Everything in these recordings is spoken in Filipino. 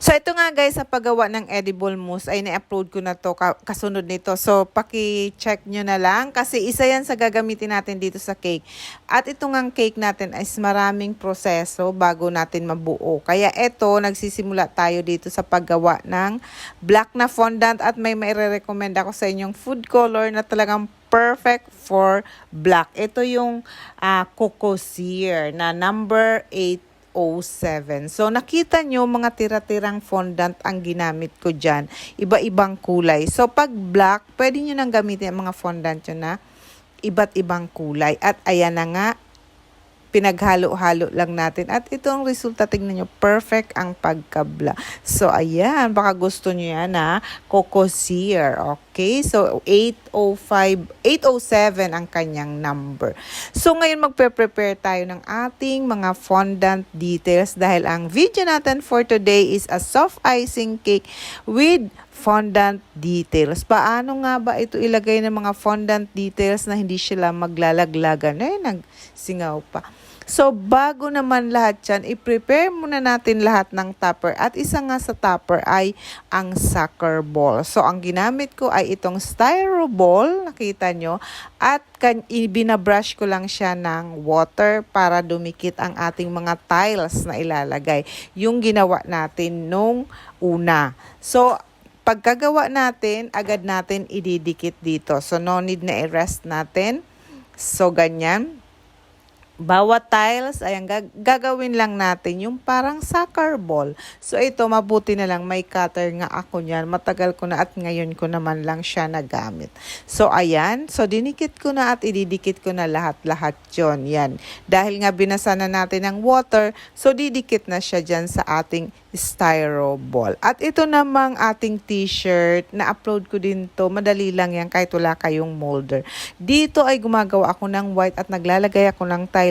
So ito nga guys, sa paggawa ng edible mousse ay na-upload ko na to kasunod nito. So paki-check nyo na lang kasi isa yan sa gagamitin natin dito sa cake. At ito nga cake natin is maraming proseso bago natin mabuo. Kaya ito, nagsisimula tayo dito sa paggawa ng black na fondant at may maire-recommend ako sa inyong food color na talagang perfect for black. Ito yung Coco Sear na number 807. So, nakita nyo mga tira-tirang fondant ang ginamit ko dyan. Iba-ibang kulay. So, pag black, pwede nyo nang gamitin ang mga fondant nyo na iba't ibang kulay. At ayan na nga, pinaghalo-halo lang natin. At ito ang resulta, tingnan nyo, perfect ang pagkabla. So, ayan, baka gusto nyo yan na Coco Sear. Okay, so 807 ang kanyang number. So, ngayon magpe-prepare tayo ng ating mga fondant details dahil ang video natin for today is a soft icing cake with fondant details. Paano nga ba ito ilagay ng mga fondant details na hindi sila maglalaglagan? Eh, nagsingaw pa. So, bago naman lahat yan, i-prepare muna natin lahat ng topper. At isa nga sa topper ay ang sucker ball. So, ang ginamit ko ay itong styro ball, nakita nyo. At binabrush ko lang siya ng water para dumikit ang ating mga tiles na ilalagay. Yung ginawa natin nung una. So, pagkagawa natin, agad natin ididikit dito. So, no need na i-rest natin. So, ganyan. Bawat tiles, ayan, gagawin lang natin yung parang soccer ball. So, ito, mabuti na lang, may cutter nga ako niyan. Matagal ko na at ngayon ko naman lang siya nagamit. So, ayan. So, dinikit ko na at ididikit ko na lahat-lahat yun. Yan. Dahil nga binasa na natin ng water, so didikit na siya dyan sa ating styro ball. At ito namang ating t-shirt, na-upload ko din to. Madali lang yan kahit wala kayong molder. Dito ay gumagawa ako ng white at naglalagay ako ng tiles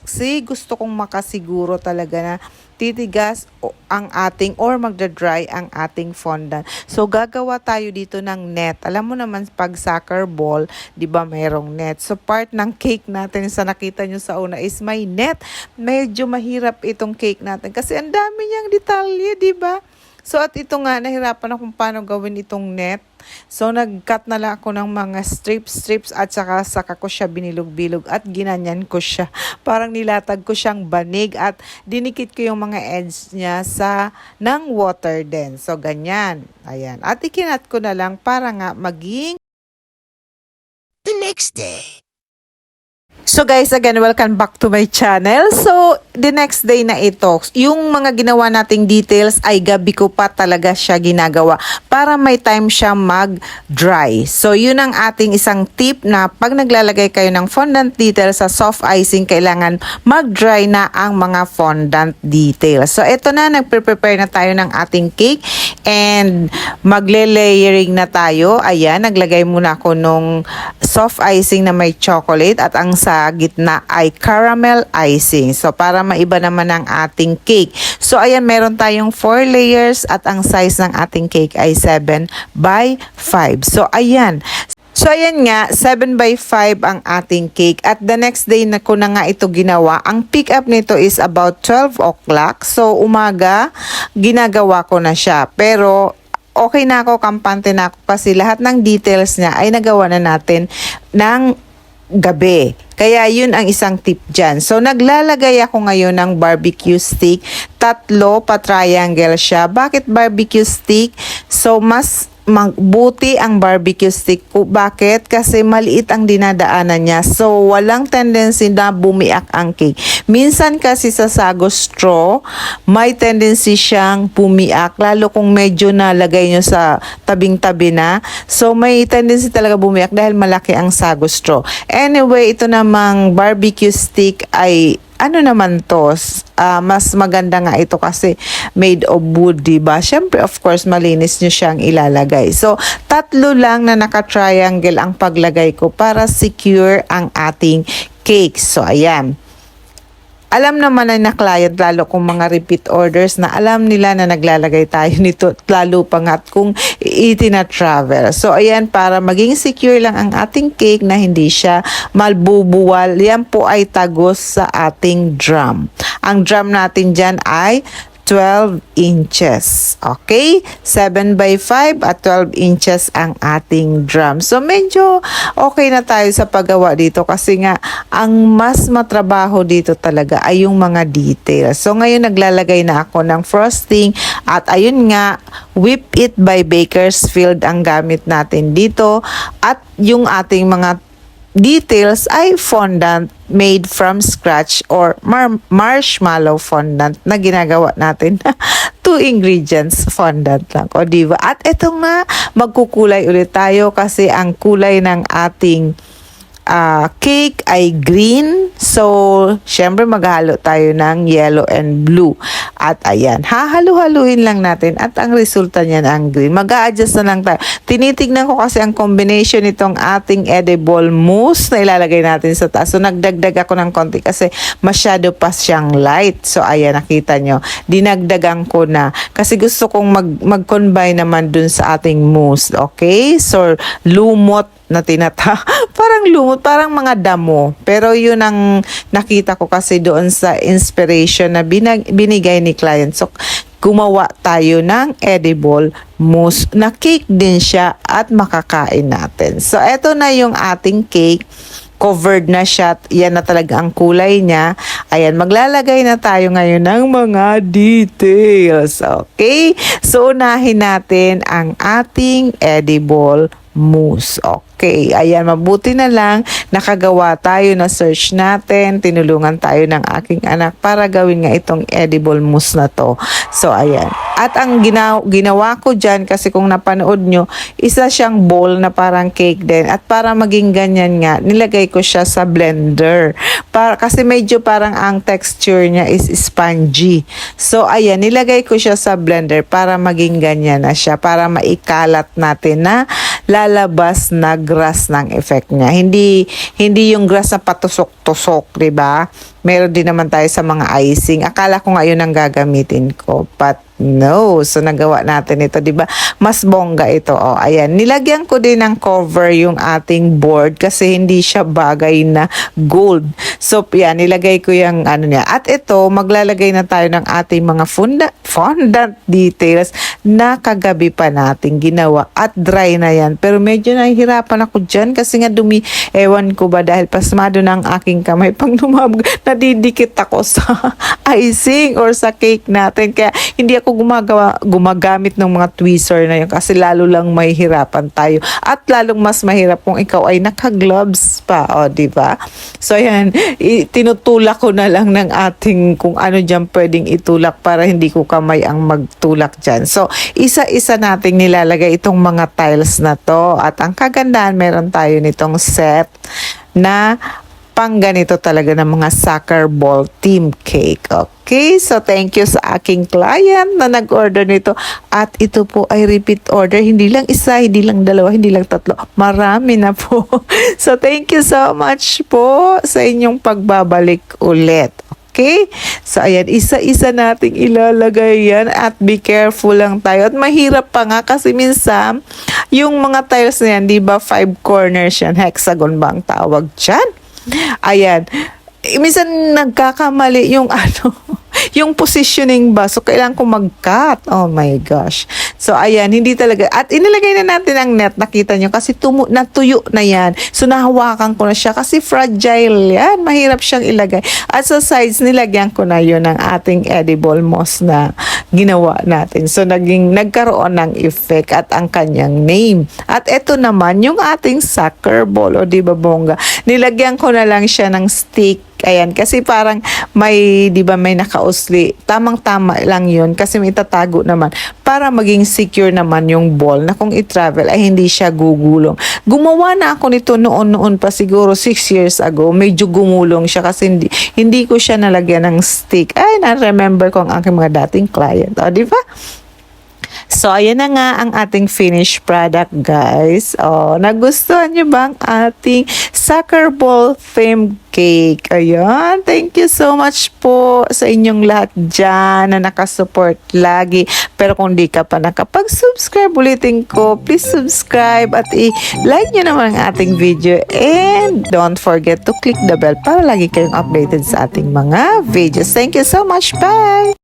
kasi gusto kong makasiguro talaga na titigas ang ating or magdadry ang ating fondant. So, gagawa tayo dito ng net. Alam mo naman, pag soccer ball, di ba mayroong net? So, part ng cake natin sa nakita nyo sa una is may net. Medyo mahirap itong cake natin kasi ang dami niyang detalye, di ba? So, at ito nga, nahirapan ako kung paano gawin itong net. So, nag-cut na lang ako ng mga strips at saka ko siya binilog-bilog at ginanyan ko siya. Parang nilatag ko siyang banig at dinikit ko yung mga edges niya ng water din. So, ganyan. Ayan. At ikinat ko na lang para nga maging The next day. So guys, again, welcome back to my channel. So, the next day na ito, yung mga ginawa nating details ay gabi ko pa talaga siya ginagawa para may time siya mag-dry. So, yun ang ating isang tip na pag naglalagay kayo ng fondant details sa soft icing, kailangan mag-dry na ang mga fondant details. So, ito na, nagpe-prepare na tayo ng ating cake and magle-layering na tayo. Ayan, naglagay muna ako nung soft icing na may chocolate at ang sa gitna ay caramel icing. So, para maiba naman ang ating cake. So, ayan, meron tayong 4 layers at ang size ng ating cake ay 7 by 5. So, ayan. So, ayan nga, 7 by 5 ang ating cake. At the next day na ko na nga ito ginawa. Ang pick up nito is about 12 o'clock. So, umaga, ginagawa ko na siya. Pero, okay na ako, kampante na ako kasi lahat ng details niya ay nagawa na natin ng gabi. Kaya yun ang isang tip dyan. So, naglalagay ako ngayon ng barbecue stick. 3 pa-triangle siya. Bakit barbecue stick? So, mas magbuti ang barbecue stick ko. Bakit? Kasi maliit ang dinadaanan niya. So, walang tendency na bumiak ang cake. Minsan kasi sa sago straw, may tendency siyang bumiak. Lalo kung medyo nalagay nyo sa tabing-tabi na. So, may tendency talaga bumiak dahil malaki ang sago straw. Anyway, ito namang barbecue stick ay ano naman to, mas maganda nga ito kasi made of wood, diba? Syempre, of course, malinis nyo siyang ilalagay. So, 3 lang na naka-triangle ang paglagay ko para secure ang ating cake. So, ayan. Alam naman na client, lalo kung mga repeat orders na alam nila na naglalagay tayo nito, lalo pa nga kung itina-travel. So, ayan, para maging secure lang ang ating cake na hindi siya malbubuwal, yan po ay tagos sa ating drum. Ang drum natin dyan ay 12 inches. Okay? 7 by 5 at 12 inches ang ating drum. So, medyo okay na tayo sa paggawa dito kasi nga, ang mas matrabaho dito talaga ay yung mga details. So, ngayon naglalagay na ako ng frosting at ayun nga, Whip It by Bakersfield ang gamit natin dito at yung ating mga details ay fondant made from scratch or marshmallow fondant na ginagawa natin. 2 ingredients fondant lang. O diba? At ito nga, magkukulay ulit tayo kasi ang kulay ng ating cake ay green. So, syempre maghalo tayo ng yellow and blue. At ayan, hahalu-haluin lang natin at ang resulta niyan ang green. Mag-a-adjust na lang tayo. Tinitignan ko kasi ang combination nitong ating edible mousse na ilalagay natin sa taas. So, nagdagdag ako ng konti kasi masyado pa siyang light. So, ayan, nakita nyo. Dinagdagan ko na kasi gusto kong mag-combine naman dun sa ating mousse. Okay? So, lumot na parang lumot, parang mga damo. Pero yun ang nakita ko kasi doon sa inspiration na binigay ni client. So, gumawa tayo ng edible mousse na cake din siya at makakain natin. So, eto na yung ating cake. Covered na siya. Yan na talaga ang kulay niya. Ayan, maglalagay na tayo ngayon ng mga details. Okay? So, unahin natin ang ating edible mousse. Okay, ayan, mabuti na lang nakagawa tayo na search natin, tinulungan tayo ng aking anak para gawin nga itong edible mousse na to. So, ayan. At ang ginawa ko dyan, kasi kung napanood nyo, isa siyang bowl na parang cake din. At para maging ganyan nga, nilagay ko siya sa blender. Kasi medyo parang ang texture niya is spongy. So, ayan, nilagay ko siya sa blender para maging ganyan na siya. Para maikalat natin na lalabas na grass ng effect niya. Hindi yung grass na patusok-tusok, 'di ba? Meron din naman tayo sa mga icing. Akala ko ngayon ang gagamitin ko. But no. So, nagawa natin ito, di ba? Mas bongga ito. O, ayan. Nilagyan ko din ng cover yung ating board kasi hindi siya bagay na gold. So, yan. Nilagay ko yung ano niya. At ito, maglalagay na tayo ng ating mga fondant details na kagabi pa natin ginawa. At dry na yan. Pero medyo nahihirapan ako dyan kasi nga dumi. Ewan ko ba dahil pasmado ng aking kamay pang nadidikit ako sa icing or sa cake natin. Kaya hindi ako gumagamit ng mga tweezer na yun kasi lalo lang mahihirapan tayo. At lalong mas mahirap kung ikaw ay naka-gloves pa. O, diba? So, ayan. Tinutulak ko na lang ng ating kung ano dyan pwedeng itulak para hindi ko kamay ang magtulak dyan. So, isa-isa nating nilalagay itong mga tiles na to. At ang kagandahan, meron tayo nitong set na pang ganito talaga ng mga soccer ball team cake. Okay, so thank you sa aking client na nag-order nito. At ito po ay repeat order. Hindi lang isa, hindi lang dalawa, hindi lang tatlo. Marami na po. So thank you so much po sa inyong pagbabalik ulit. Okay? So, ayan, isa-isa nating ilalagay yan at be careful lang tayo. At mahirap pa nga kasi minsan, yung mga tiles na yan, di ba, 5 corners yan, hexagon ba ang tawag dyan? Ayan. Minsan nagkakamali yung yung positioning ba. So, kailangan ko mag-cut. Oh my gosh. So, ayan, hindi talaga. At inilagay na natin ang net. Nakita nyo kasi natuyo na yan. So, nahawakan ko na siya kasi fragile yan. Mahirap siyang ilagay. At sa sides, nilagyan ko na yun ng ating edible mousse na ginawa natin. So, nagkaroon ng effect at ang kanyang name. At ito naman, yung ating soccer ball. O, di ba, bongga? Nilagyan ko na lang siya ng stick. Ayan, kasi parang may, di ba, may nakausli. Tamang-tama lang yun kasi may tatago naman para maging secure naman yung ball na kung i-travel ay hindi siya gugulong. Gumawa na ako nito noon pa siguro 6 years ago. Medyo gumulong siya kasi hindi ko siya nalagyan ng stick. Ay, na-remember ko ang aking mga dating client. O, di ba? So, ayan na nga ang ating finished product, guys. Oh, nagustuhan nyo ba ang ating soccer ball theme cake? Ayan. Thank you so much po sa inyong lahat dyan na nakasupport lagi. Pero kung di ka pa nakapag-subscribe, ulitin ko, please subscribe at i-like nyo naman ang ating video. And don't forget to click the bell para lagi kayong updated sa ating mga videos. Thank you so much. Bye!